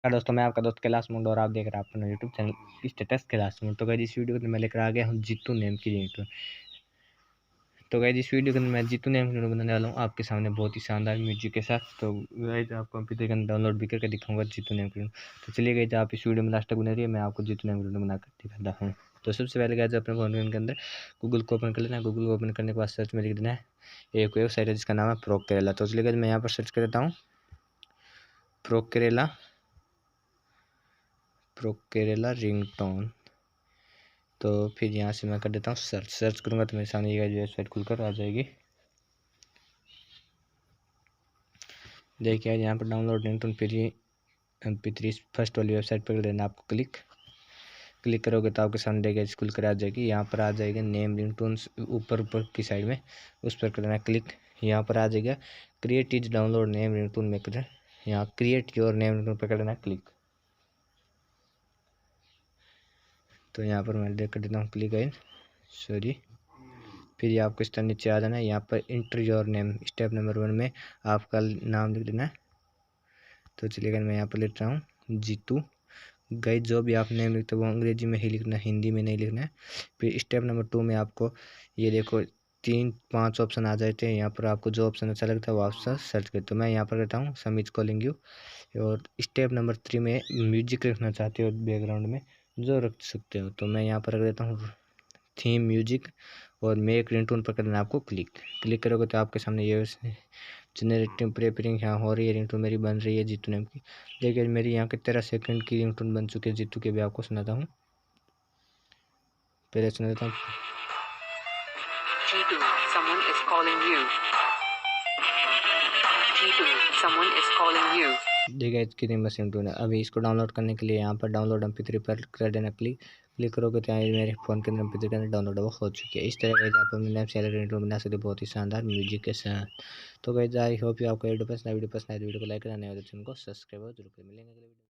दोस्तों, मैं आपका दोस्त कैलाश मुंड और आप देख रहे हैं अपना यूट्यूब चैनल स्टेटस कैलाश मुंड। तो गाइस इस वीडियो को मैं लेकर आ गया हूँ जीतू नेम की रिंगटोन। तो गाइस इस वीडियो को मैं जीतू नेम की रिंगटोन बनाने वाला हूँ आपके सामने बहुत ही शानदार म्यूजिक के साथ। तो गाइस आपको मp3 के अंदर डाउनलोड भी करके दिखाऊंगा जीतू नेम की रिंगटोन। तो चलिए गाइस आप इस वीडियो में लास्ट तक बने रहिए, मैं आपको जीतू नेम की रिंगटोन बनाकर दिखाता हूँ। तो सबसे पहले गाइस अपने फोन के अंदर गूगल को ओपन कर लेना है। गूगल को ओपन करने के बाद सर्च में लिख देना है एक वेबसाइट है जिसका नाम है प्रो केरला। तो चलिए गाइस मैं यहाँ पर सर्च कर देता हूँ प्रो केरला रिंगटोन। तो फिर यहाँ से मैं कर देता हूँ सर्च करूँगा तो मेरे सामने ये वेबसाइट खुलकर आ जाएगी। देखिए यहाँ पर डाउनलोड रिंगटोन फिर ये mp3 फर्स्ट वाली वेबसाइट पर कर देना आपको क्लिक करोगे तो आपके सामने देखिए खुल कर आ जाएगी। यहाँ पर आ जाएगा नेम रिंगटोन ऊपर की साइड में, उस पर कर देना क्लिक। यहाँ पर आ जाएगा create is download name ringtone में कर यहाँ क्रिएट योर नेम रिंगटोन पर कर देना क्लिक। तो यहाँ पर मैं देख कर देता हूँ क्लिक है सॉरी। फिर ये आपको इस तरह नीचे आ जाना है। यहाँ पर inter your name step number 1 में आपका नाम लिख देना है। तो चलिए मैं यहाँ पर लिख रहा हूँ जीतू। गाइस जो भी आप नेम लिखते हो वो अंग्रेजी में ही लिखना है, हिंदी में नहीं लिखना है। फिर स्टेप नंबर 2 में आपको ये देखो 3-5 ऑप्शन आ जाते हैं। यहाँ पर आपको जो ऑप्शन अच्छा लगता है वो ऑप्शन सर्च करें। तो मैं यहाँ पर कहता हूँ सम इज कॉलिंग यू। और स्टेप नंबर 3 में म्यूजिक रखना चाहते हो बैकग्राउंड में जो रख सकते हो। तो मैं यहाँ पर रख देता हूँ थीम म्यूजिक और मेक रिंगटोन पर करना आपको क्लिक करोगे तो आपके सामने ये जनरेटिव प्रेपरिंग यहाँ हो रही है। रिंगटोन मेरी बन रही है जीतू नेम की। देखिए मेरी यहाँ के 13 सेकंड की रिंगटोन बन चुकी है जीतू के भी आपको सुनाता हूँ। पहले सुना देता हूँ। Jeetu, someone is calling you. Jeetu, someone is calling you. देखिए कितनी मस्त रिंगटोन है। अभी इसको डाउनलोड करने के लिए यहाँ पर डाउनलोड mp3 पर कर देना क्लिक करोगे तो यहाँ मेरे फ़ोन के अंदर mp3 के अंदर डाउनलोड हो चुकी है। इस तरह का आप अपने नेम से रिंगटोन बना सकते बहुत ही शानदार म्यूजिक के साथ। तो गाइस आई होप यू आपको वीडियो पसंद आया। वीडियो को लाइक करना, नए चैनल को सब्सक्राइब जरूर करें। मिलेंगे अगले वीडियो।